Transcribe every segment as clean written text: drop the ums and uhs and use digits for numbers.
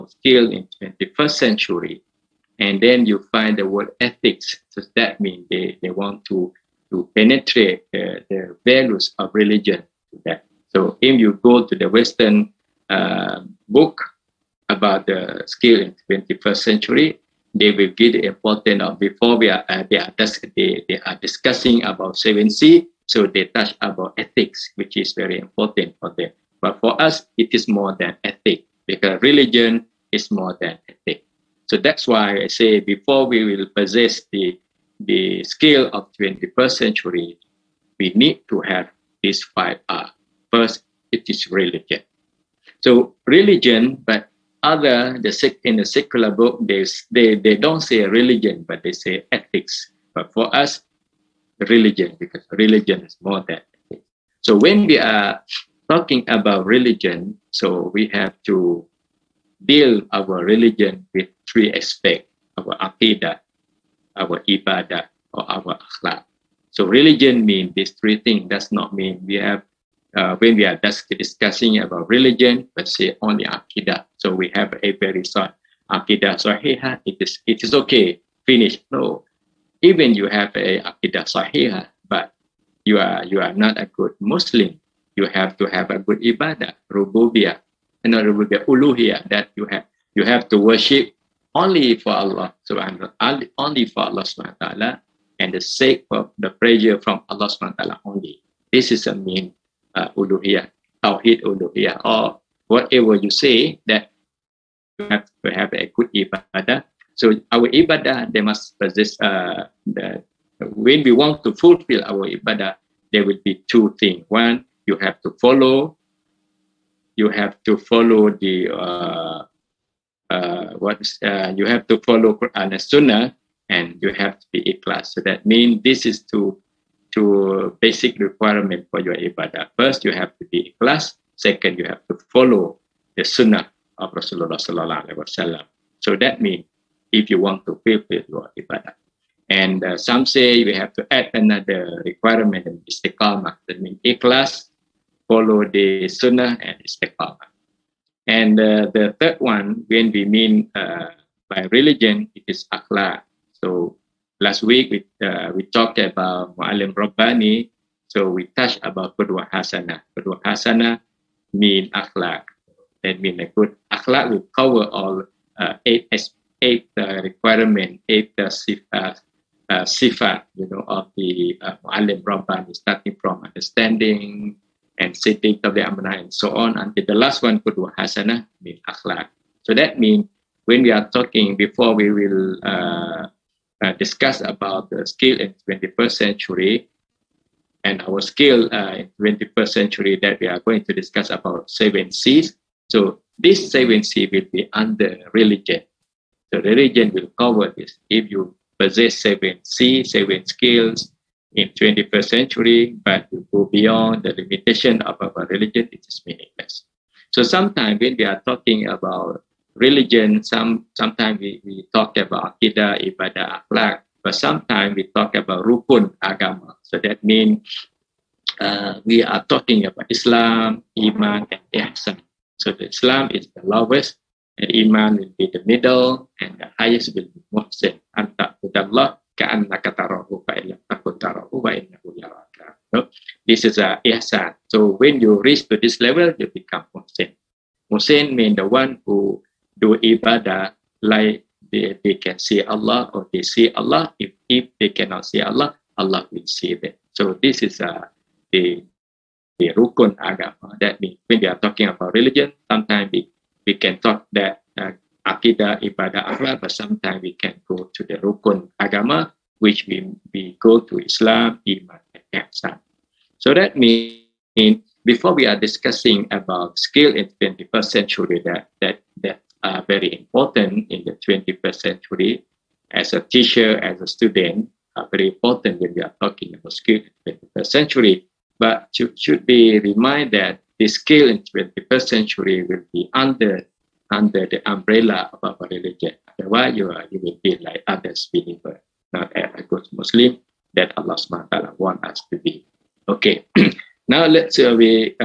Skill in 21st century, and then you find the word ethics. So that means they want to penetrate the values of religion to that. So if you go to the Western book about the skill in 21st century, they will give the importance of before they are discussing about 7C, so they touch about ethics, which is very important for them. But for us, it is more than ethics, because religion is more than ethics. So that's why I say before we will possess the skill of 21st century, we need to have these 5R. First, it is religion. So religion, but in the secular book, they don't say religion, but they say ethics. But for us, religion, because religion is more than ethics. So when we are talking about religion, so we have to build our religion with three aspects: our aqidah, our ibadah, or our akhlaq. So religion means these three things. Does not mean we have when we are discussing about religion, but say only aqidah. So we have a very short aqidah sahihah. It is okay, finish. No, even you have a aqidah sahihah, but you are not a good Muslim. You have to have a good ibadah, rububiyah, and rububiyah uluhiyah, that you have to worship only for Allah subhanahu wa ta'ala, only for Allah subhanahu wa ta'ala, and the sake of the pleasure from Allah subhanahu wa ta'ala only. This is a mean uluhiyah, tawhid uluhiyah, or whatever you say, that you have to have a good ibadah. So our ibadah, they must possess when we want to fulfill our ibadah, there will be two things. One, you have to follow the you have to follow Quran and Sunnah, and you have to be ikhlas. So that means this is two basic requirement for your ibadah. First, you have to be ikhlas. Second, you have to follow the Sunnah of Rasulullah sallallahu alaihi wasallam. So that means if you want to fulfill your ibadah. And some say we have to add another requirement, istiqamah. That means ikhlas, follow the Sunnah, and istiqamah. And the third one, when we mean by religion, it is akhlaq. So last week we talked about Mu'allim Rabbani. So we touched about Qudwah Hasanah. Qudwah Hasanah mean akhlaq. That means a good akhlaq will cover all eight requirement, eight sifat, of the Mu'allim Rabbani, starting from understanding and sitting of the amanah and so on, until the last one, Qudwah Hasanah, mean akhlaq. So that means when we are talking, before we will discuss about the skill in 21st century, and our skill in 21st century, that we are going to discuss about 7 C's. So this 7 C will be under religion. So religion will cover this. If you possess 7 C, 7 skills in 21st century, but you go beyond the limitation of our religion, it is meaningless. So sometimes when we are talking about religion, sometimes we talk about aqidah, ibadah, akhlaq, but sometimes we talk about rukun agama. So that means we are talking about Islam, Iman, and Ihsan. So the Islam is the lowest, and Iman will be the middle, and the highest will be Muhsin. Anta budallah ka'annaka tarahu fa'illam takun tarahu wa innahu yaraka. So this is a ihsan. So when you reach to this level, you become Muhsin. Muhsin means the one who do ibadah like they can see Allah, or they see Allah. If they cannot see Allah, Allah will see them. So this is the rukun agama. That means when we are talking about religion, sometimes we can talk that aqidah, ibadah, akhlaq, but sometimes we can go to the rukun agama, which we go to Islam, Iman, and Ihsan. So that means before we are discussing about skill in 21st century that are very important in the 21st century, as a teacher, as a student, are very important when we are talking about skill in 21st century. But you should be reminded that the skill in 21st century will be under the umbrella of our religion. Otherwise, you will be like others believers, not a good Muslim. that Allah subhanahu wa ta'ala want us to be. Okay, now let's we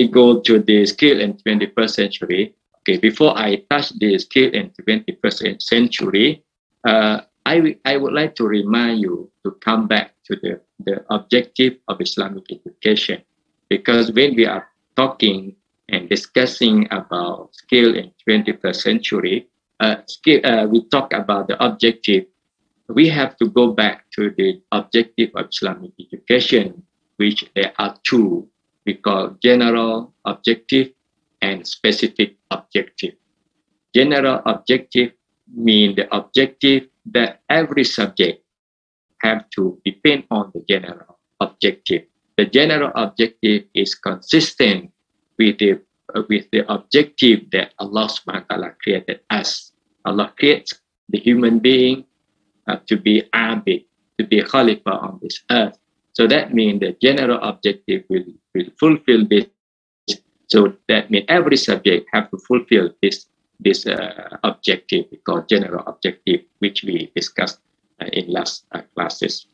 go to the skill in 21st century. Okay, before I touch the skill in 21st century, I would like to remind you to come back to the objective of Islamic education, because when we are talking and discussing about skill in 21st century, we talk about the objective. We have to go back to the objective of Islamic education, which there are two. We call general objective and specific objective. General objective means the objective that every subject have to depend on the general objective. The general objective is consistent with the objective that Allah subhanahu wa ta'ala created us. Allah creates the human being to be abid, to be khalifa on this earth. So that means the general objective will fulfill this. So that means every subject have to fulfill this objective, because general objective, which we discussed in last classes.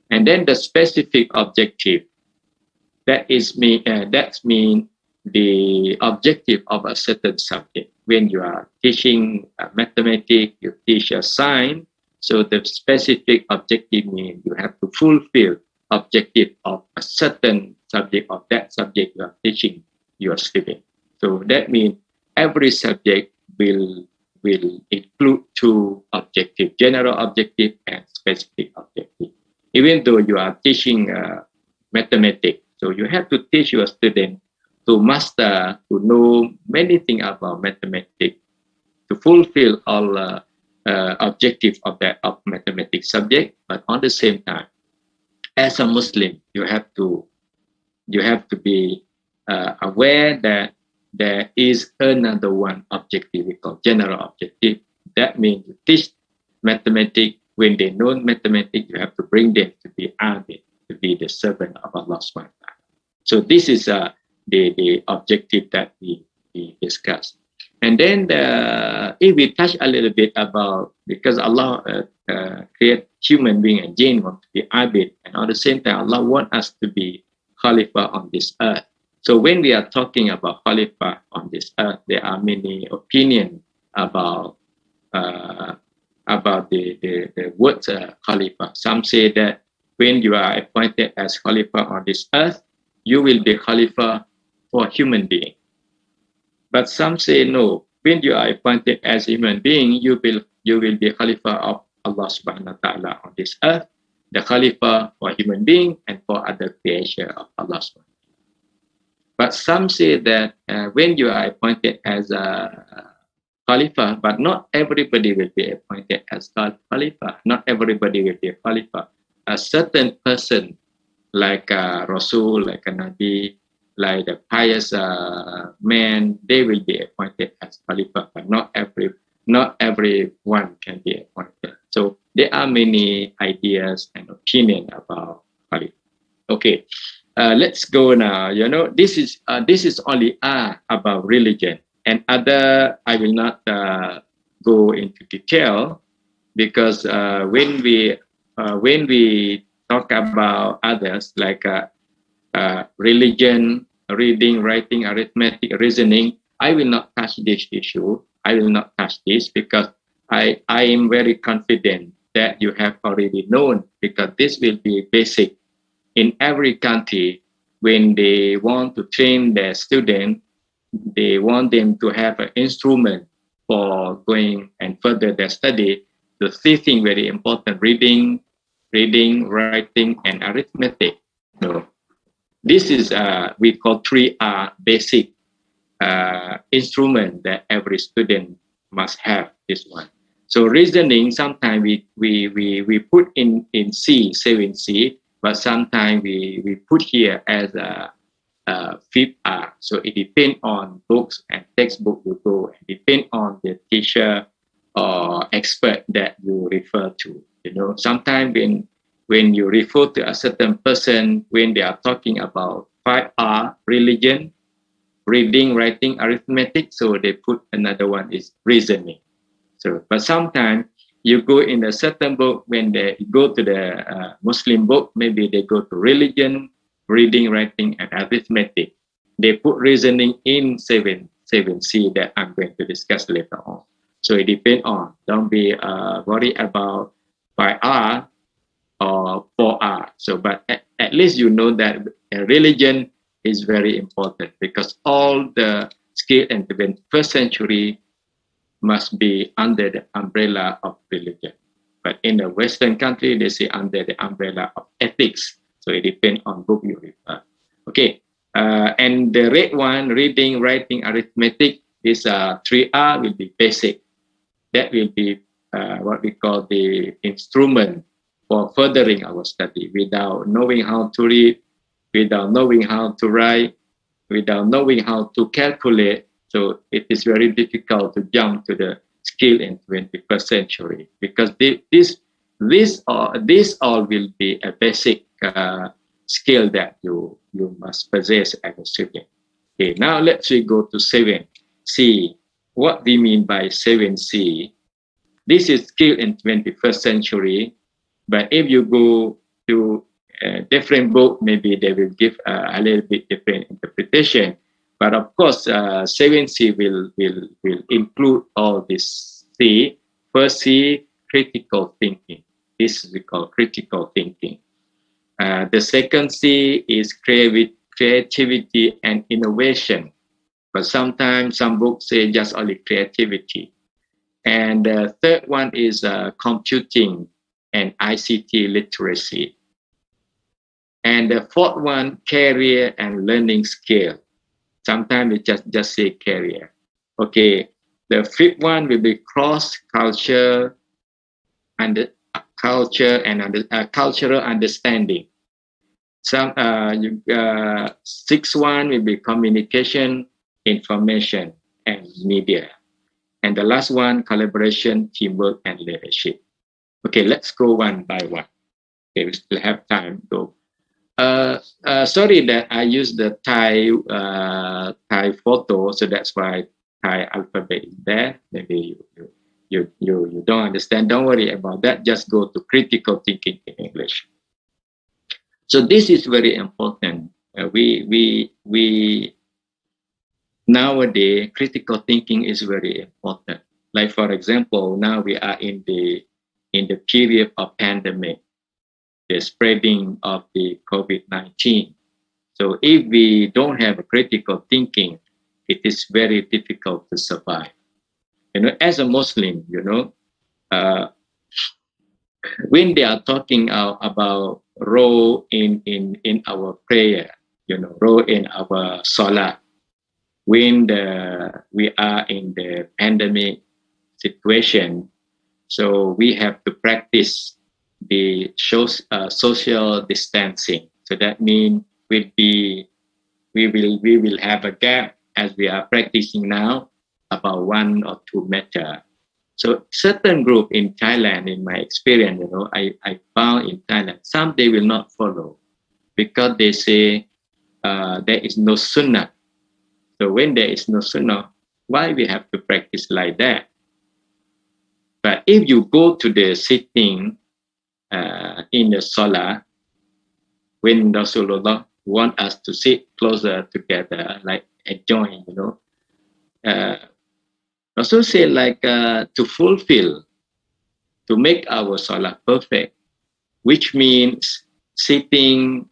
And then the specific objective, that means the objective of a certain subject. When you are teaching mathematics, you teach a science. So the specific objective means you have to fulfill objective of a certain subject, of that subject you are teaching your student. So that means every subject will include two objectives, general objective and specific objective. Even though you are teaching mathematics, so you have to teach your student to master, to know many things about mathematics, to fulfill all objectives of mathematics subject. But on the same time, as a Muslim, you have to be aware that there is another one objective we call general objective. That means you teach mathematics. When they know mathematics, you have to bring them to be abid, to be the servant of Allah subhanahu wa ta'ala. So this is the objective that we discussed. And then if we touch a little bit about, because Allah create human being and jinn want to be abid, and at the same time Allah want us to be khalifa on this earth. So when we are talking about khalifa on this earth, there are many opinions about the word khalifa. Some say that when you are appointed as khalifa on this earth, you will be khalifa for human being. But some say no. When you are appointed as a human being, you will be khalifa of Allah subhanahu wa ta'ala on this earth, the khalifa for human being and for other creation of Allah subhanahu wa ta'ala. But some say that when you are appointed as a khalifa, but not everybody will be appointed as khalifa. Not everybody will be a khalifa. A certain person, like a Rasul, like a Nabi, like the pious man, they will be appointed as khalifa, but not everyone can be appointed. So there are many ideas and opinions about khalifa. Okay, let's go now. You know, this is only about religion, and other I will not go into detail, because when we talk about others like religion, reading, writing, arithmetic, reasoning, I will not touch this issue. I will not touch this because I am very confident that you have already known, because this will be basic in every country. When they want to train their students, they want them to have an instrument for going and further their study. The three things very important: reading, writing, and arithmetic. So this is we call 3R basic instrument that every student must have. This one. So reasoning, sometimes we put in C, 7C, but sometimes we put here as a 5th R. So it depends on books and textbook you go, and depend on the teacher or expert that you refer to. You know, sometimes when you refer to a certain person, when they are talking about 5R, religion, reading, writing, arithmetic, so they put another one is reasoning. So, but sometimes You go in a certain book, when they go to the Muslim book, maybe they go to religion, reading, writing, and arithmetic. They put reasoning in 7C that I'm going to discuss later on. So it depends on. Don't be worried about 5R or 4R. So, but at least you know that religion is very important, because all the skill in the 21st century must be under the umbrella of religion. But in the Western country, they say under the umbrella of ethics. So it depends on book you refer. Okay. And the red one, reading, writing, arithmetic, this 3R will be basic. That will be what we call the instrument for furthering our study. Without knowing how to read, without knowing how to write, without knowing how to calculate, so it is very difficult to jump to the skill in 21st century, because this all will be a basic skill that you must possess as a student. Okay, now let's go to 7C. What we mean by 7C? This is skill in 21st century, but if you go to a different book, maybe they will give a little bit different interpretation. But of course, 7C will include all this C. First C, critical thinking. This we call critical thinking. The second C is creativity and innovation. But sometimes some books say just only creativity. And the third one is computing and ICT literacy. And the fourth one, career and learning skill. Sometimes it just say career. Okay. The fifth one will be cross-culture and cultural understanding. Sixth one will be communication, information, and media. And the last one, collaboration, teamwork, and leadership. Okay, let's go one by one. Okay, we still have time. Go. Sorry that I used the Thai photo, so that's why Thai alphabet is there. Maybe you don't understand. Don't worry about that. Just go to critical thinking in English. So this is very important. We nowadays critical thinking is very important. Like for example, now we are in the period of pandemic, the spreading of the COVID-19. So if we don't have a critical thinking, it is very difficult to survive. You know, as a Muslim, you know, when they are talking about role in our prayer, you know, role in our salah, when we are in the pandemic situation, so we have to practice the social distancing. So that means we will have a gap, as we are practicing now, about 1 or 2 meters. So certain group in Thailand, in my experience, you know, I found in Thailand, some they will not follow because they say there is no sunnah. So when there is no sunnah, why we have to practice like that? But if you go to the sitting in the salah, when Rasulullah want us to sit closer together, like a joint, you know, Rasul say like to fulfill, to make our salah perfect, which means sitting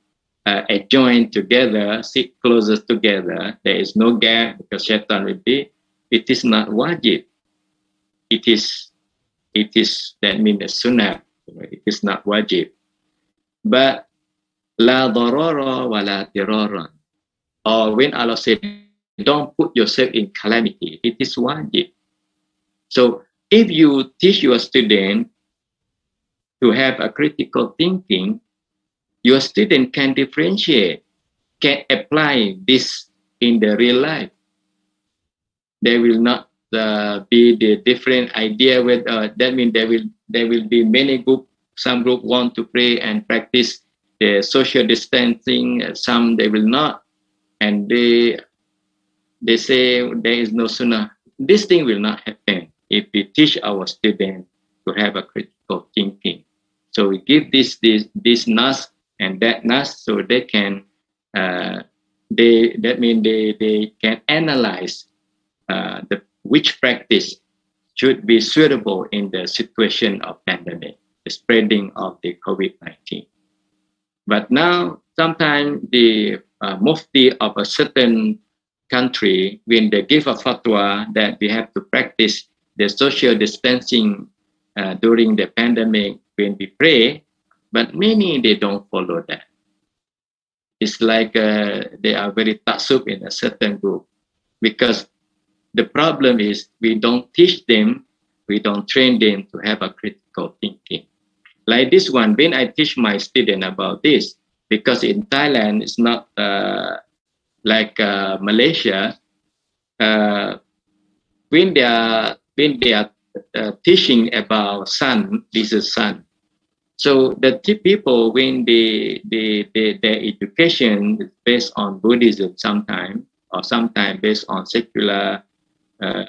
a joint together, sit closer together. There is no gap because shaitan will be. It is not wajib. It is that means the sunnah. It is not wajib. But la darara wa la dirara. Or when Allah said, don't put yourself in calamity, it is wajib. So if you teach your student to have a critical thinking, your student can differentiate, can apply this in the real life. There will not be the different idea with that means there will be many group. Some group want to pray and practice the social distancing. Some they will not, and they say there is no sunnah. This thing will not happen if we teach our students to have a critical thinking. So we give this nuts and that nuts, so they can they can analyze which practice should be suitable in the situation of pandemic, the spreading of the COVID-19. But now, sometimes the mufti of a certain country, when they give a fatwa that we have to practice the social distancing during the pandemic when we pray, but many, they don't follow that. It's like they are very taksub in a certain group, because the problem is we don't teach them, we don't train them to have a critical thinking. Like this one, when I teach my student about this, because in Thailand, it's not like Malaysia, when they are teaching about sun, this is sun. So the people, when their education is based on Buddhism sometimes, or sometimes based on secular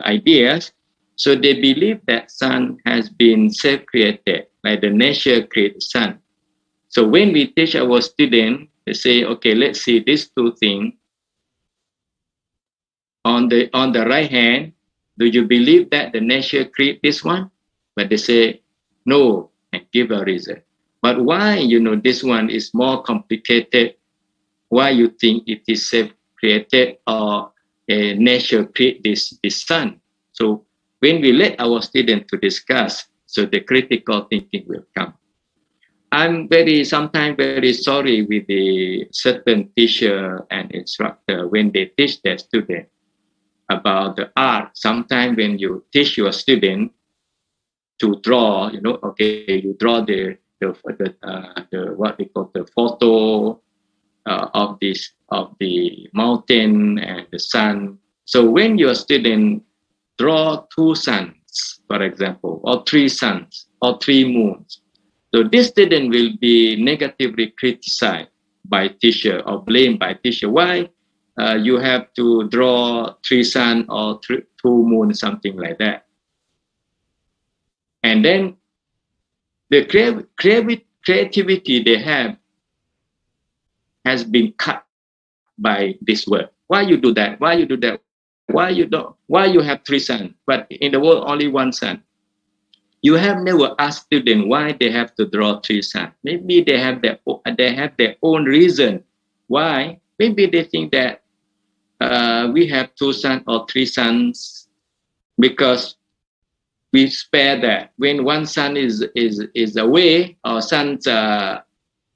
ideas, so they believe that sun has been self-created, like the nature created sun. So when we teach our students, they say, okay, let's see these two things. On the right hand, do you believe that the nature created this one? But they say, no, and give a reason. But why, this one is more complicated? Why you think it is self-created or nature create this sun? So when we let our students to discuss, so the critical thinking will come. I'm sometimes very sorry with the certain teacher and instructor when they teach their student about the art. Sometimes when you teach your student to draw, okay, you draw the what we call the photo of the mountain and the sun. So when your student draw 2 suns, for example, or 3 suns, or 3 moons, so this student will be negatively criticized by teacher or blamed by teacher. Why you have to draw 3 sun or 2 moons, something like that? And then the creativity they have has been cut by this word. Why you do that? Why you do that? Why you have 3 suns, but in the world only 1 sun? You have never asked students why they have to draw 3 suns. Maybe they have their own reason why. Maybe they think that we have 2 suns or 3 suns because we spare that. When 1 sun is away, or sun's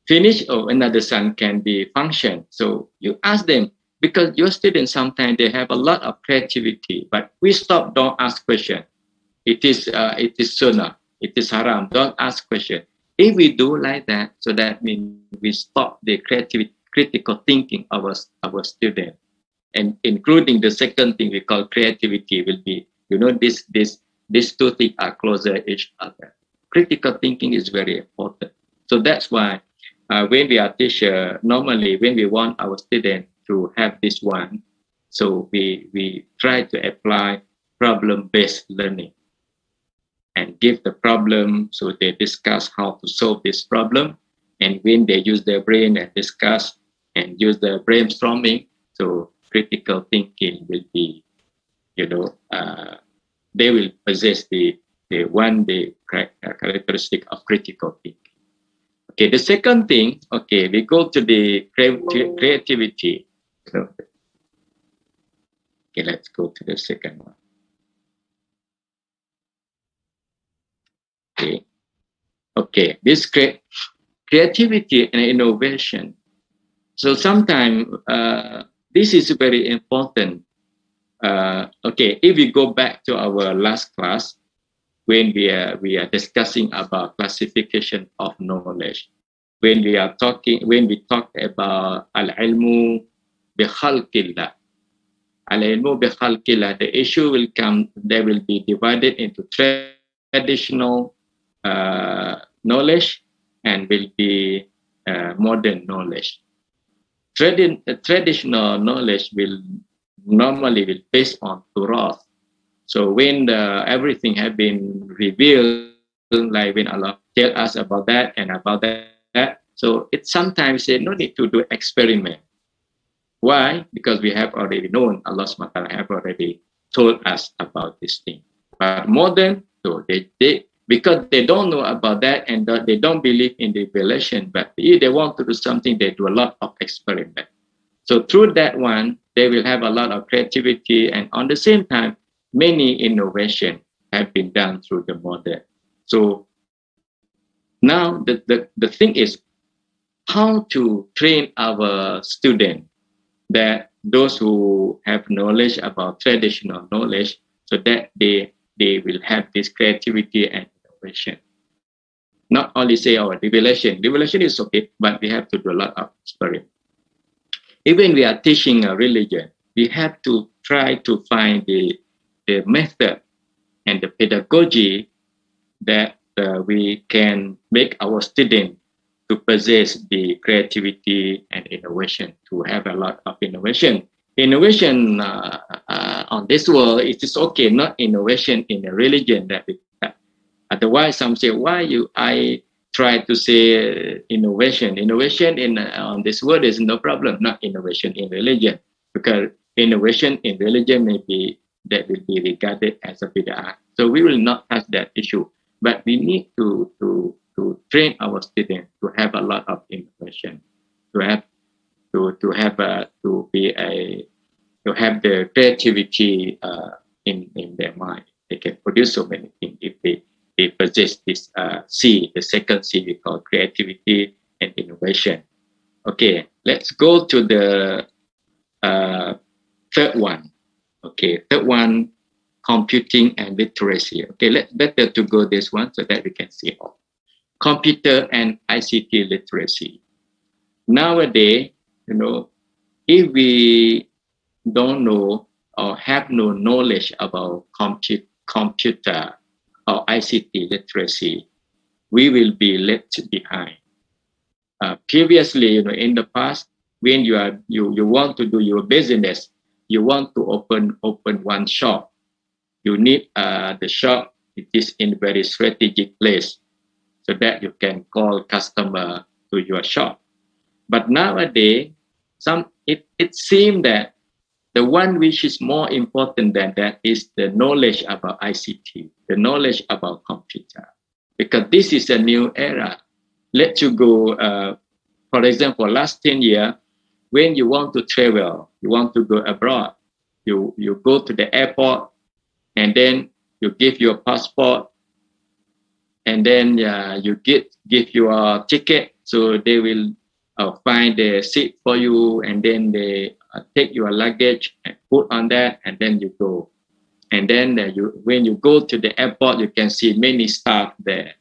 finished, or another sun can be function. So you ask them, because your students sometimes they have a lot of creativity, but we stop, don't ask question. It is sunnah, it is haram, don't ask question. If we do like that, so that means we stop the critical thinking of our student. And including the second thing we call creativity will be, these 2 things are closer to each other. Critical thinking is very important. So that's why when we are teacher, normally when we want our student to have this one, so we try to apply problem-based learning and give the problem, so they discuss how to solve this problem. And when they use their brain and discuss and use the brainstorming, so critical thinking will be, they will possess the characteristic of critical thinking. Okay, the second thing, okay, we go to the creativity. So, okay, let's go to the second one. Okay, this creativity and innovation. So sometimes this is very important. Okay, if we go back to our last class, when we are discussing about classification of knowledge, when we talk about al-ilmu bi khalqillah, al-ilmu bi khalqillah, the issue will come. They will be divided into traditional knowledge and will be modern knowledge. Traditional knowledge will normally be based on Torah. So when everything has been revealed like when Allah tell us about that and about that. So it's sometimes no need to do experiment. Why? Because we have already known, Allah SWT have already told us about this thing. But modern, so they because they don't know about that and they don't believe in the revelation, but if they want to do something, they do a lot of experiment. So through that one, they will have a lot of creativity, and on the same time, many innovation have been done through the modern. So now the thing is how to train our students, that those who have knowledge about traditional knowledge, so that they will have this creativity and innovation. Not only say, oh, revelation is okay, but we have to do a lot of experiment. Even we are teaching a religion, we have to try to find the method and the pedagogy that we can make our students to possess the creativity and innovation, to have a lot of innovation. Innovation on this world, it is okay, not innovation in a religion that we have. Otherwise, some say, I try to say innovation. Innovation on this world is no problem, not innovation in religion, because innovation in religion will be regarded as a bid'ah. So we will not touch that issue, but we need to train our students to have a lot of innovation, to have the creativity in their mind. They can produce so many things if they possess this C, the second C we call creativity and innovation. Okay, let's go to the third one. Okay, third one, computing and literacy. Okay, better to go this one so that we can see all. Computer and ICT literacy. Nowadays, if we don't know or have no knowledge about computer or ICT literacy, we will be left behind. Previously, in the past, when you want to do your business, you want to open one shop, you need the shop, it is in very strategic place, so that you can call customer to your shop. But nowadays, it seems that the one which is more important than that is the knowledge about ICT, the knowledge about computer, because this is a new era. Let you go, for example, last 10 years, when you want to travel, you want to go abroad, you go to the airport, and then you give your passport, and then you give your ticket, so they will find the seat for you, and then they take your luggage and put on that, and then you go. And then when you go to the airport, you can see many staff there.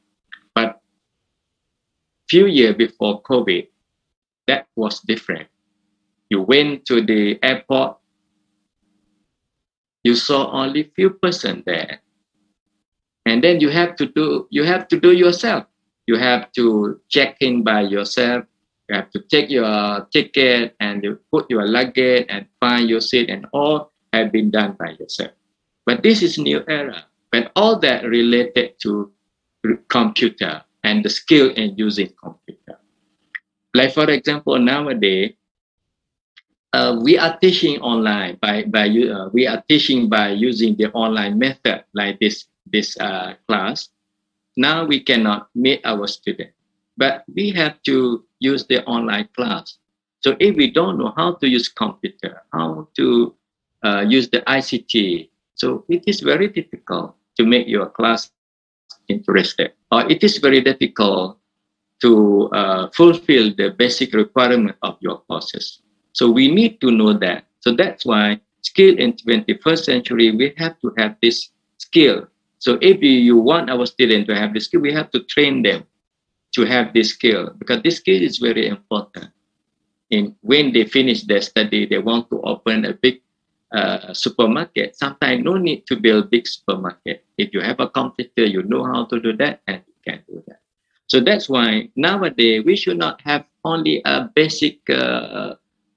But few years before COVID, that was different. You went to the airport, you saw only few person there, and then you have to do yourself. You have to check in by yourself. You have to take your ticket and you put your luggage and find your seat, and all have been done by yourself. But this is new era, when all that related to computer and the skill in using computer. Like for example, nowadays, we are teaching online we are teaching by using the online method, like this class. Now we cannot meet our student, but we have to use the online class. So if we don't know how to use computer, how to use the ICT, so it is very difficult to make your class interested, or it is very difficult to fulfill the basic requirement of your courses. So we need to know that. So that's why skill in 21st century, we have to have this skill. So if you want our students to have this skill, we have to train them to have this skill, because this skill is very important. When they finish their study, they want to open a big supermarket. Sometimes no need to build big supermarket. If you have a computer, you know how to do that, and you can do that. So that's why nowadays we should not have only a basic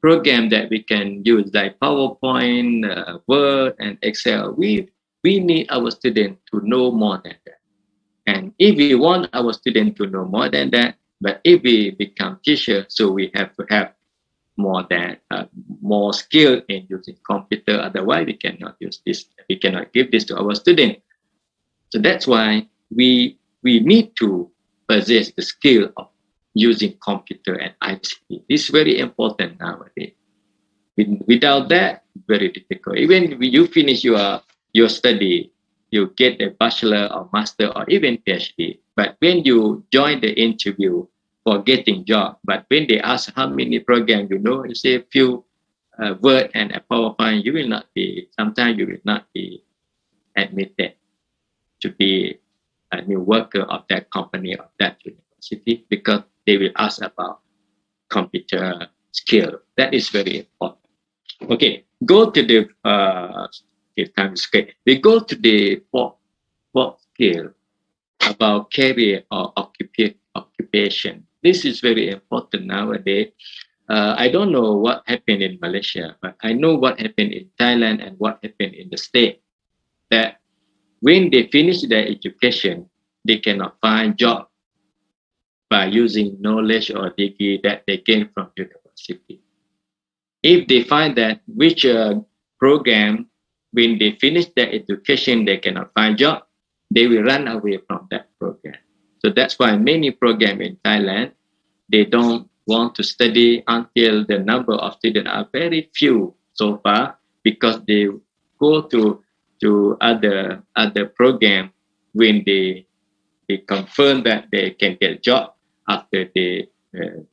program that we can use, like PowerPoint, Word, and Excel. We need our students to know more than that. And if we want our student to know more than that, but if we become teacher, so we have to have more skill in using computer. Otherwise, we cannot use this. We cannot give this to our student. So that's why we need to possess the skill of using computer and ICT. This is very important nowadays. Without that, very difficult. Even when you finish your study, you get a bachelor or master or even PhD. But when you join the interview for getting job, but when they ask how many programs you know, you say a few Word and a PowerPoint, you will not be. Sometimes you will not be admitted to be a new worker of that company or that university because they will ask about computer skill. That is very important. Okay, go to the time scale. We go to the fourth skill about career or occupation. This is very important nowadays. I don't know what happened in Malaysia, but I know what happened in Thailand and what happened in the state. That when they finish their education, they cannot find job by using knowledge or degree that they gain from university. If they find that which program, when they finish their education, they cannot find job, they will run away from that program. So that's why many programs in Thailand, they don't want to study until the number of students are very few so far, because they go to other program when they confirm that they can get job after the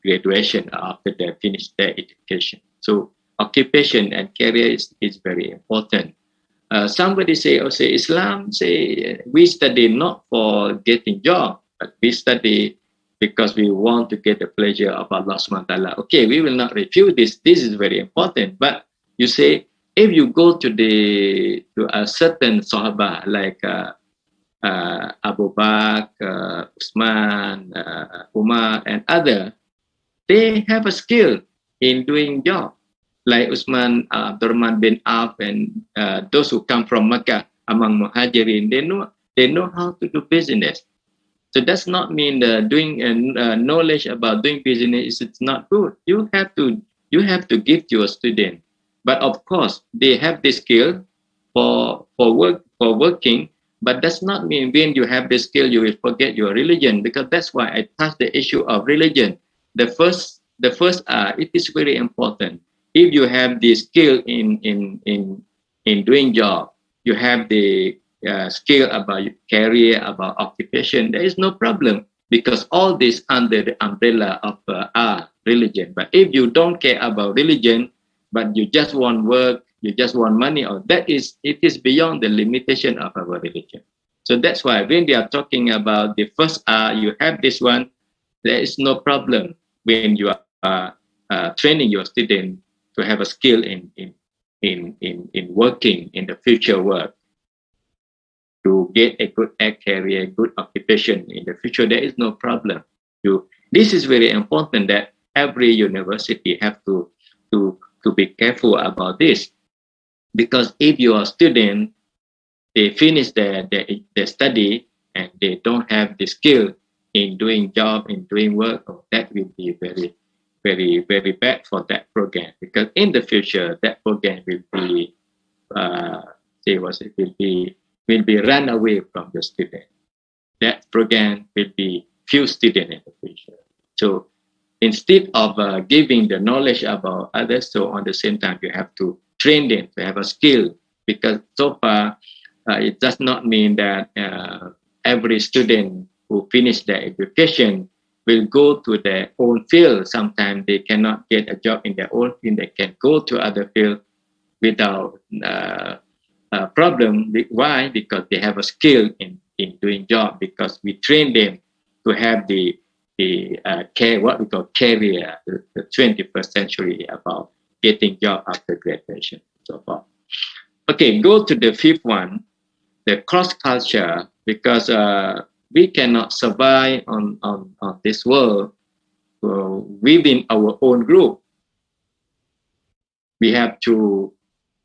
graduation, after they finish their education. So occupation and career is very important. Somebody say Islam say we study not for getting job, but we study because we want to get the pleasure of Allah subhanahu wa ta'ala. Okay, we will not refute this. This is very important. But you say, if you go to a certain Sahaba like Abu Bakr, Usman, Umar, and other, they have a skill in doing job. Like Usman, Abdurrahman bin Auf, and those who come from Mecca among Muhajirin, they know how to do business. So that's not mean doing knowledge about doing business is not good. You have to give to your student. But of course, they have the skill for working. But that's not mean when you have the skill you will forget your religion, because that's why I touched the issue of religion. The first it is very important. If you have the skill in doing job, you have the skill about career, about occupation, there is no problem, because all this under the umbrella of our religion. But if you don't care about religion, but you just want work, you just want money, or it is beyond the limitation of our religion. So that's why when they are talking about the first R, you have this one, there is no problem when you are training your student to have a skill in working in the future work, to get a good career, good occupation in the future. There is no problem. This is very important, that every university have to be careful about this, because if your student, they finish their study and they don't have the skill in doing job, in doing work, that will be very, very, very bad for that program, because in the future that program will be will be run away from the student. That program will be few students in the future. So instead of giving the knowledge about others, so on the same time you have to train them to have a skill, because so far it does not mean that every student who finish their education will go to their own field. Sometimes they cannot get a job in their own field. They can go to other field without problem. Why? Because they have a skill in doing job, because we train them to have the what we call career, the 21st century, about getting job after graduation, so forth. Okay, go to the fifth one, the cross culture, because we cannot survive on this world within our own group. We have to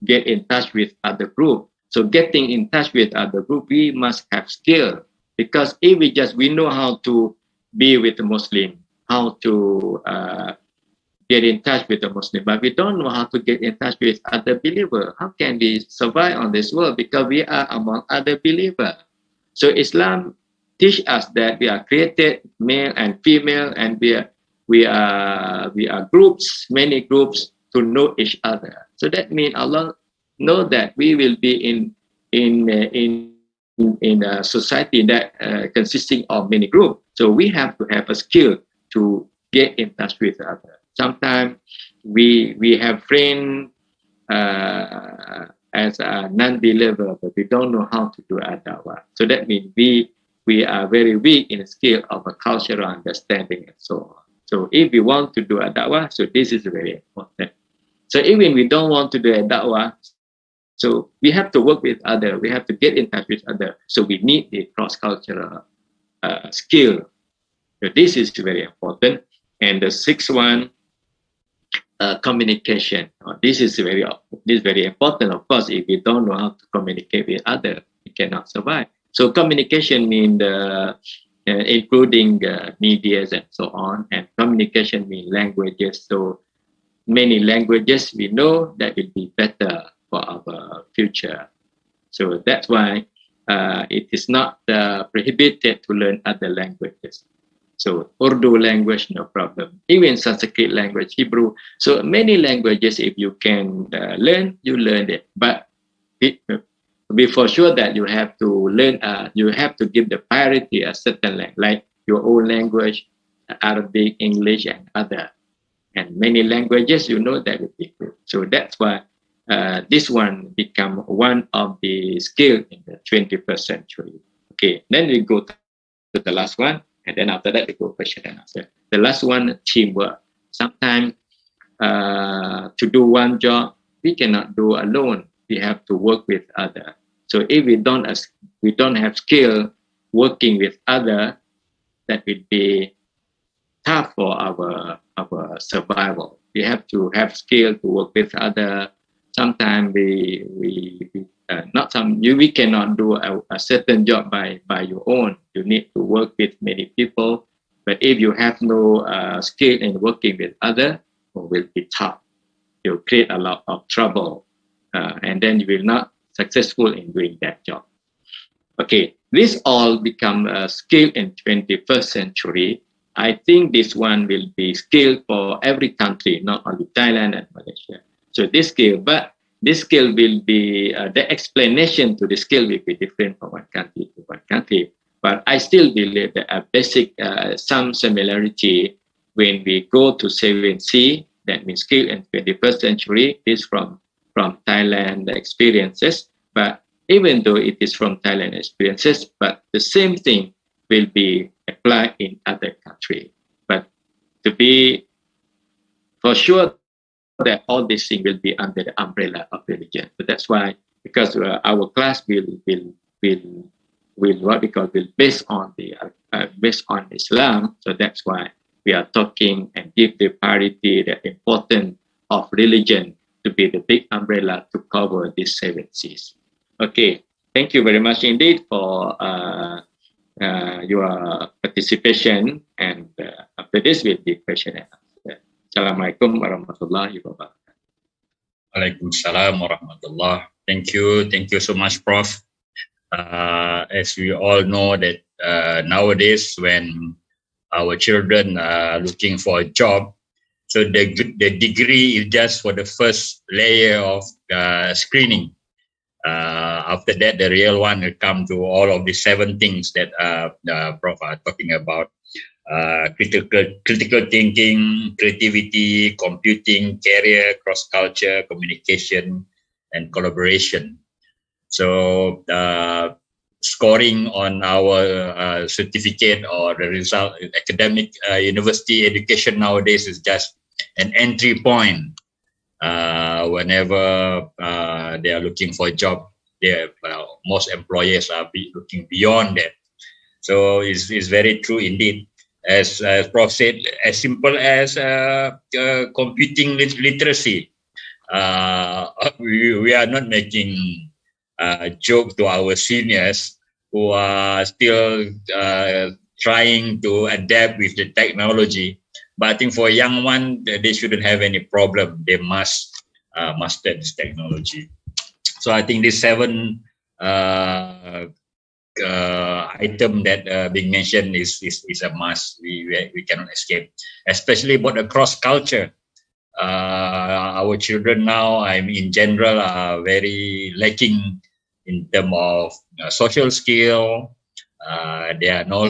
get in touch with other group. So getting in touch with other group, we must have skill. Because if we know how to be with the Muslim, how to get in touch with the Muslim, but we don't know how to get in touch with other believers. How can we survive on this world? Because we are among other believers. So Islam teach us that we are created male and female, and we are groups, many groups, to know each other. So that means Allah know that we will be in a society that consisting of many groups. So we have to have a skill to get in touch with others. Sometimes we have friends as a non-believer, but we don't know how to do da'wah. So that means we are very weak in the skill of a cultural understanding and so on. So if we want to do a da'wah, so this is very important. So even we don't want to do a da'wah, so we have to work with others. We have to get in touch with others. So we need the cross-cultural skill. So this is very important. And the sixth one, communication. This is very important. Of course, if we don't know how to communicate with others, we cannot survive. So communication means including medias and so on. And communication means languages. So many languages we know that will be better for our future. So that's why it is not prohibited to learn other languages. So Urdu language, no problem. Even Sanskrit language, Hebrew. So many languages, if you can learn, you learn it. But be for sure that you have to learn, you have to give the priority a certain language, like your own language, Arabic, English, and other. And many languages, you know, that would be good. So that's why this one become one of the skills in the 21st century. Okay, then we go to the last one. And then after that, we go question and answer. The last one, teamwork. Sometimes to do one job, we cannot do alone. We have to work with others. So if we don't have skill working with others, that will be tough for our survival. We have to have skill to work with others. Sometimes we cannot do a certain job by your own. You need to work with many people. But if you have no skill in working with others, it will be tough. You'll create a lot of trouble, and then you will not successful in doing that job. Okay, this all become a skill in 21st century. I think this one will be skill for every country, not only Thailand and Malaysia. So this skill, but this skill will be, the explanation to the skill will be different from one country to one country. But I still believe that a basic, some similarity when we go to 7C, that means skill in 21st century, is from Thailand experiences. But even though it is from Thailand experiences, but the same thing will be applied in other countries. But to be for sure that all these things will be under the umbrella of religion. So that's why, because our class will what we call will based on Islam. So that's why we are talking and give the priority, the importance of religion to be the big umbrella to cover these 7 C's. Okay, thank you very much indeed for your participation. And after this will be question and answer. Assalamualaikum warahmatullahi wabarakatuh. Waalaikumsalam warahmatullah. Thank you so much, Prof. As we all know that nowadays when our children are looking for a job, so the degree is just for the first layer of screening. After that, the real one will come to all of the 7 things that Prof are talking about. Critical thinking, creativity, computing, career, cross-culture, communication, and collaboration. So scoring on our certificate or the result, academic university education nowadays is just an entry point. Whenever they are looking for a job, most employers are looking beyond that. So it's very true indeed. As Prof said, as simple as computing literacy. We are not making joke to our seniors, who are still trying to adapt with the technology. But I think for a young one, they shouldn't have any problem. They must master this technology. So I think these 7 item that being mentioned is a must. We cannot escape, especially about the cross culture. Our children now, in general, are very lacking in terms of social skill. They are no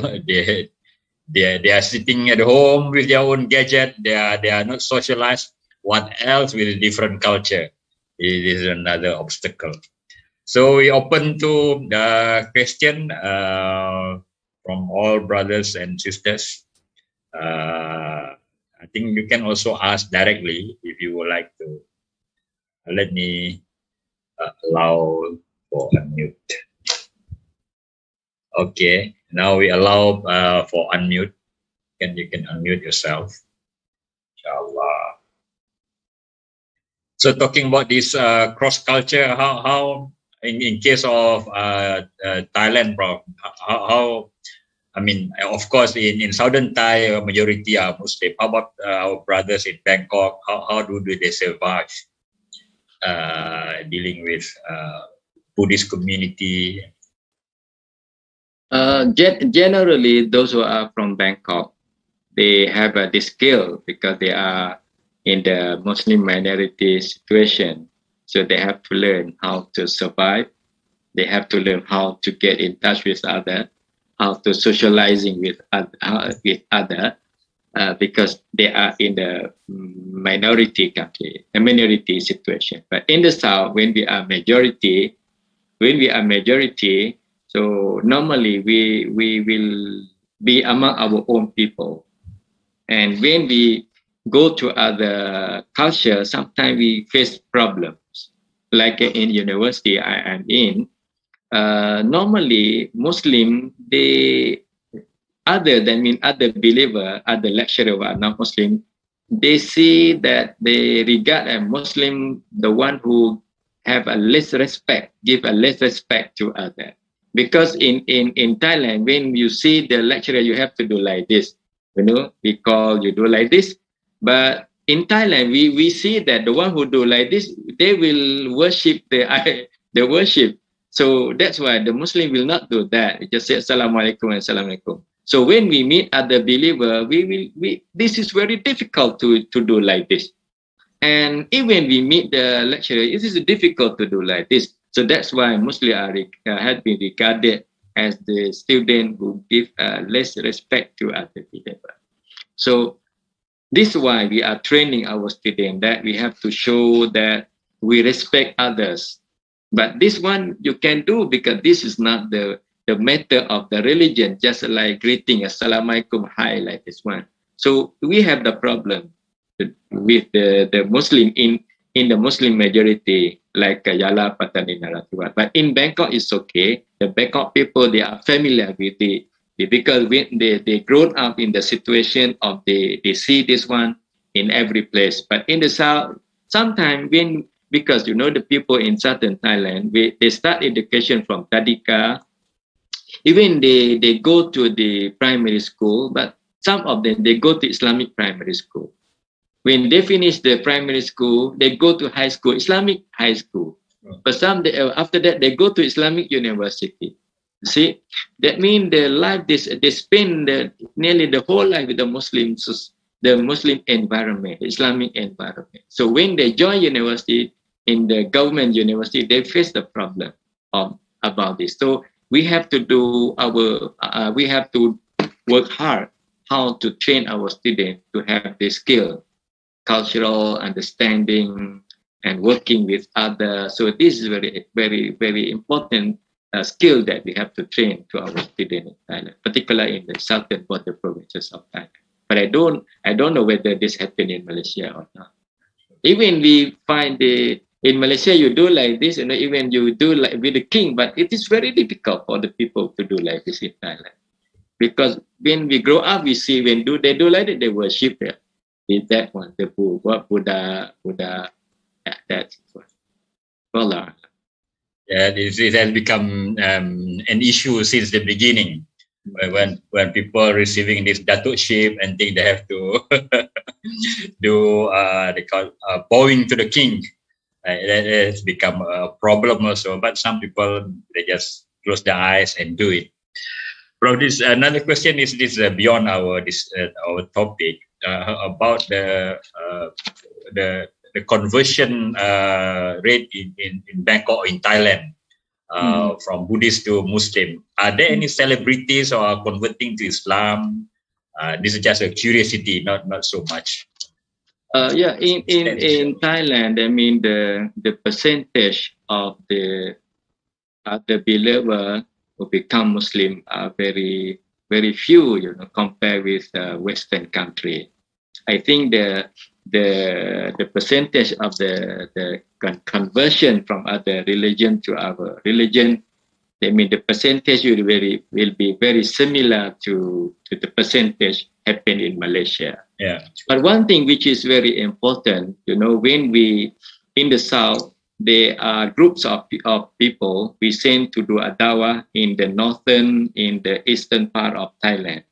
they are sitting at home with their own gadget. They are not socialized. What else with a different culture? It is another obstacle. So we open to the question from all brothers and sisters. I think you can also ask directly if you would like to. Let me allow for unmute. Okay, now we allow for unmute. You can unmute yourself. Inshallah. So talking about this cross culture, how in case of Thailand, Prof, how I mean, of course, in southern Thai, majority are Muslim. How about our brothers in Bangkok? How do they survive dealing with Buddhist community? Generally, those who are from Bangkok, they have this skill because they are in the Muslim minority situation. So they have to learn how to survive. They have to learn how to get in touch with others, how to socializing with other, because they are in the minority country, a minority situation. But in the South, when we are majority, so normally we will be among our own people. And when we go to other cultures, sometimes we face problems. Like in university I am in, normally Muslim, they other believer, other lecturer who are not Muslim, they see that they regard a Muslim the one who have a less respect, give a less respect to other. Because in Thailand, when you see the lecturer, you have to do like this. We call you do like this. But in Thailand, we see that the one who do like this, they will worship the worship. So that's why the Muslim will not do that. It just say Assalamualaikum and Assalamualaikum. So when we meet other believer, this is very difficult to do like this. And even we meet the lecturer, it is difficult to do like this. So that's why Muslims have been regarded as the student who give less respect to other believers. So this is why we are training our students that we have to show that we respect others. But this one you can do because this is not the matter of the religion, just like greeting Assalamualaikum, hi, like this one. So we have the problem with the Muslim in the Muslim majority, like Yala, Pattani, Narongraksakhet. But in Bangkok, it's okay. The Bangkok people, they are familiar with it because when they grown up in the situation of they see this one in every place. But in the South, sometimes because the people in southern Thailand, they start education from Tadika. Even they go to the primary school, but some of them, they go to Islamic primary school. When they finish the primary school, they go to high school, Islamic high school. But some after that, they go to Islamic university. See, that means the life they spend nearly the whole life with the Muslims, the Muslim environment, Islamic environment. So when they join university in the government university, they face the problem about this. So we have to do we have to work hard how to train our students to have the skill, cultural understanding, and working with others. So this is very, very, very important skill that we have to train to our students in Thailand, particularly in the southern border provinces of Thailand. But I don't know whether this happened in Malaysia or not. Even we find in Malaysia you do like this, even you do like with the king, but it is very difficult for the people to do like this in Thailand. Because when we grow up, we see when they do like that, they worship that one, the Buddha, that's one. Wallah. it has become an issue since the beginning. When people receiving this datukship and think they have to do they call bowing to the king, that has become a problem also. But some people, they just close their eyes and do it. Bro, this another question is this beyond our topic about the conversion rate in Bangkok, in Thailand, from Buddhist to Muslim. Are there any celebrities or are converting to Islam? This is just a curiosity, not so much. Yeah, in Thailand, I mean the percentage of the believer who become Muslim are very few, you know, compared with Western country. I think the percentage of the conversion from other religion to our religion, I mean the percentage will be very similar to the percentage happen in Malaysia. Yeah. But one thing which is very important, you know, when we in the south, there are groups of people we send to do a dawah in the northern, in the eastern part of Thailand.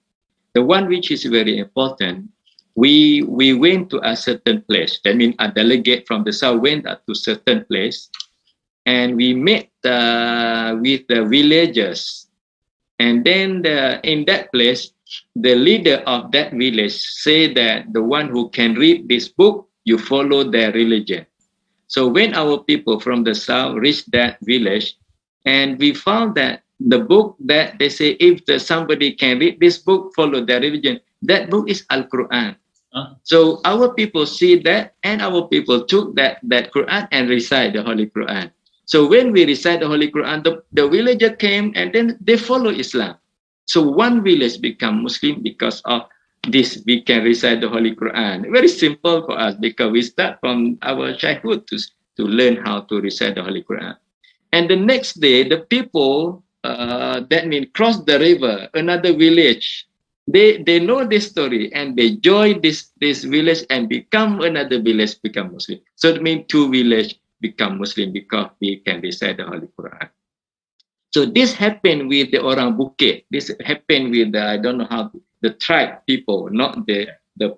The one which is very important, we went to a certain place. That means a delegate from the south went to certain place, and we met with the villagers. And then in that place, the leader of that village say that the one who can read this book, you follow their religion. So when our people from the south reached that village, and we found that the book that they say, if somebody can read this book, follow their religion, that book is Al-Quran. So our people see that, and our people took that Quran and recite the Holy Quran. So when we recite the Holy Quran, the villager came and then they follow Islam. So one village become Muslim because of this. We can recite the Holy Quran. Very simple for us because we start from our childhood to learn how to recite the Holy Quran. And the next day, the people that means cross the river, another village, they know this story and they join this village and become another village become Muslim. So it means two villages become Muslim because we can recite the Holy Quran. So this happened with the Orang Bukit. This happened with I don't know how, the tribe people, not the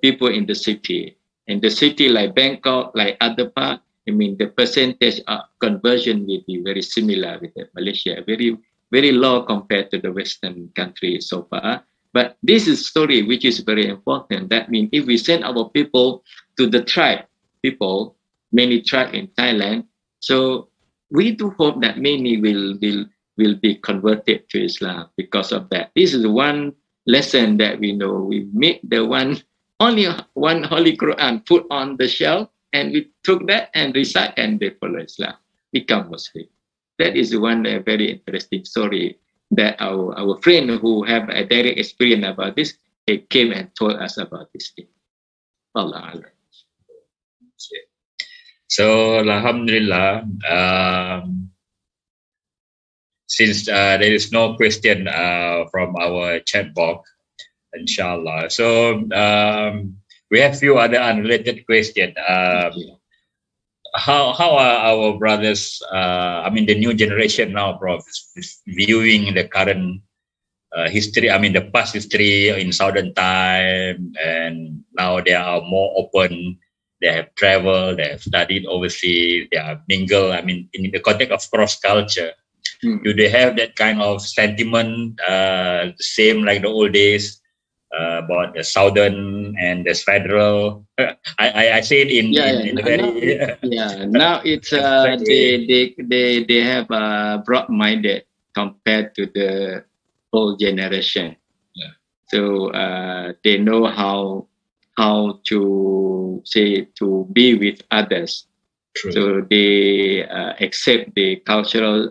people in the city. In the city like Bangkok, like other part, I mean the percentage of conversion will be very similar with Malaysia, very low compared to the Western countries so far. But this is story which is very important. That means if we send our people to the tribe people, many tribe in Thailand, so we do hope that many will be converted to Islam because of that. This is one lesson that we know. We make only one Holy Quran put on the shelf, and we took that and recite and they follow Islam, become Muslim. That is one very interesting story that our friend who have a direct experience about this, they came and told us about this thing. Allah. So Alhamdulillah, since there is no question from our chat box, inshallah. So we have few other unrelated questions. How are our brothers, I mean the new generation now, Prof, is viewing the current history, I mean the past history in Southern time, and now they are more open, they have traveled, they have studied overseas, they are mingle, I mean in the context of cross culture. Do they have that kind of sentiment, same like the old days, about the southern and the federal? I say it in a very now it's they have broad-minded compared to the old generation. Yeah. So they know how to say to be with others. True. So they accept the cultural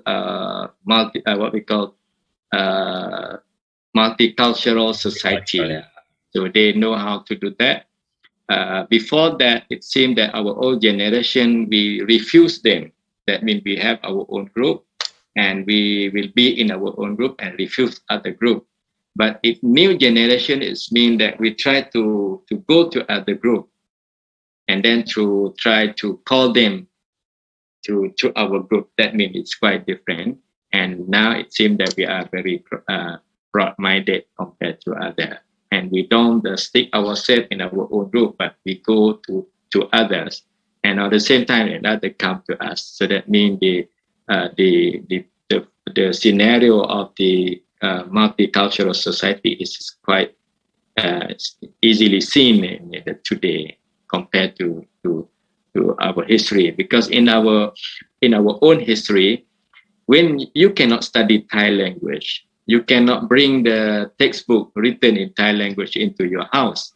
multicultural society. Yeah. So they know how to do that. Before that, it seemed that our old generation, we refused them. That means we have our own group and we will be in our own group and refuse other group. But if new generation, it means that we try to go to other group and then to try to call them to our group. That means it's quite different. And now it seems that we are very broad-minded compared to others. And we don't stick ourselves in our own group, but we go to others. And at the same time, another come to us. So that means the scenario of the multicultural society is quite easily seen in today compared to our history. Because in our own history, when you cannot study Thai language, you cannot bring the textbook written in Thai language into your house.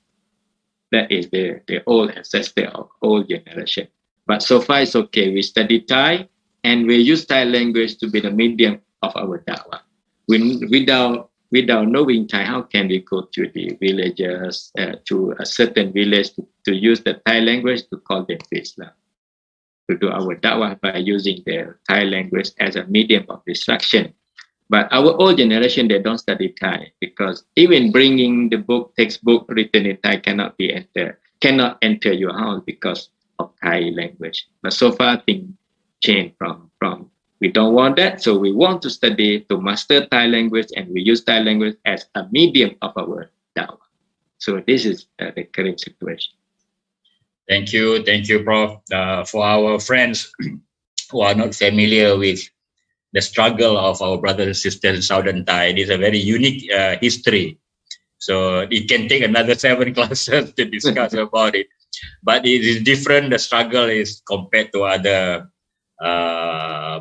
That is the old ancestor of old generation. But so far it's okay. We study Thai and we use Thai language to be the medium of our da'wah. Without knowing Thai, how can we go to the villages, to a certain village to use the Thai language to call them to Islam? To do our da'wah by using the Thai language as a medium of instruction. But our old generation, they don't study Thai because even bringing the textbook written in Thai cannot enter your house because of Thai language. But so far things change from we don't want that, so we want to study to master Thai language, and we use Thai language as a medium of our da'wah. So this is the current situation. Thank you, Prof. For our friends who are not familiar with the struggle of our brothers and sisters in Southern Thai, it is a very unique history. So it can take another 7 classes to discuss about it. But it is different. The struggle is compared to other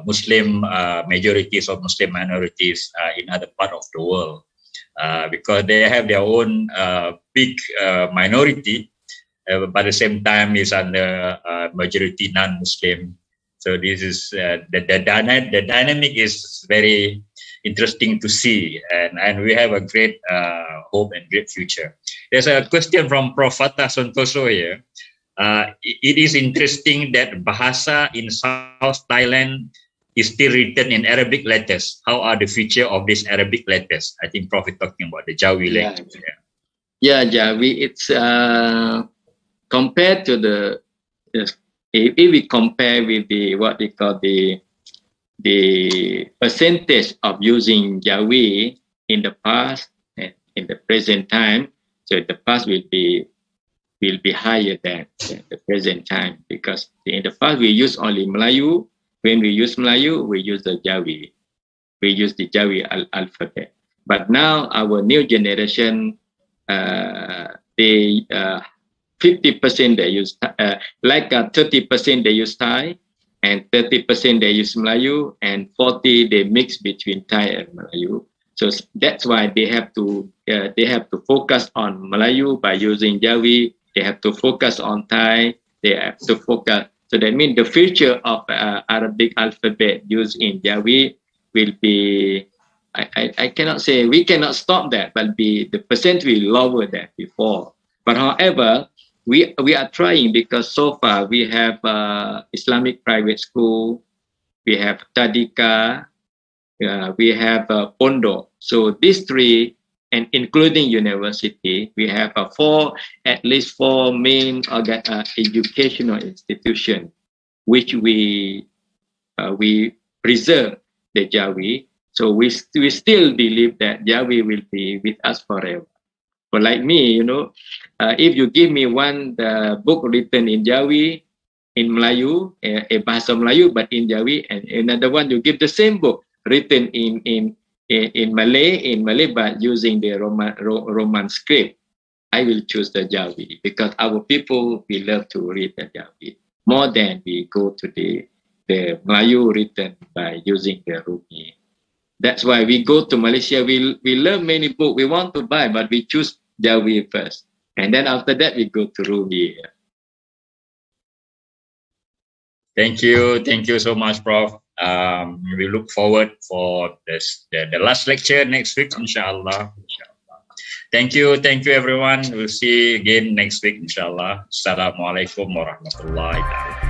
Muslim majorities or Muslim minorities in other parts of the world, because they have their own big minority, but at the same time is under majority non-Muslim. So this is the dynamic is very interesting to see, and we have a great hope and great future. There's a question from Prof. Fatah Sontoso here. It is interesting that Bahasa in South Thailand is still written in Arabic letters. How are the future of these Arabic letters? I think Prof is talking about the Jawi language. Yeah, Jawi. It's compared to if we compare with what they call the percentage of using Jawi in the past and in the present time, so the past will be higher than the present time, because in the past we use only Melayu. When we use Melayu, we use the Jawi. We use the Jawi alphabet. But now our new generation, they 50% they use 30% they use Thai, and 30% they use Melayu, and 40% they mix between Thai and Melayu. So that's why they have to focus on Melayu by using Jawi. They have to focus on Thai. They have to focus. So that means the future of Arabic alphabet used in Jawi will be. I cannot say we cannot stop that, but the percent will lower than before. But however, we are trying, because so far we have Islamic private school, we have Tadika, we have Pondok. So these 3, and including university, we have at least four main educational institutions, which we preserve the Jawi. So we still believe that Jawi will be with us forever. But like me, if you give me one book written in Jawi, in Melayu, a Bahasa Melayu, but in Jawi, and another one you give the same book written in Malay, but using the Roman script, I will choose the Jawi, because our people, we love to read the Jawi more than we go to the Melayu written by using the Rumi. That's why we go to Malaysia. We learn many books we want to buy, but we choose Jawi first, and then after that we go to Rumi. Thank you so much, Prof. We look forward for the last lecture next week, inshallah. Thank you everyone. We'll see you again next week, inshallah. Assalamualaikum warahmatullahi wabarakatuh.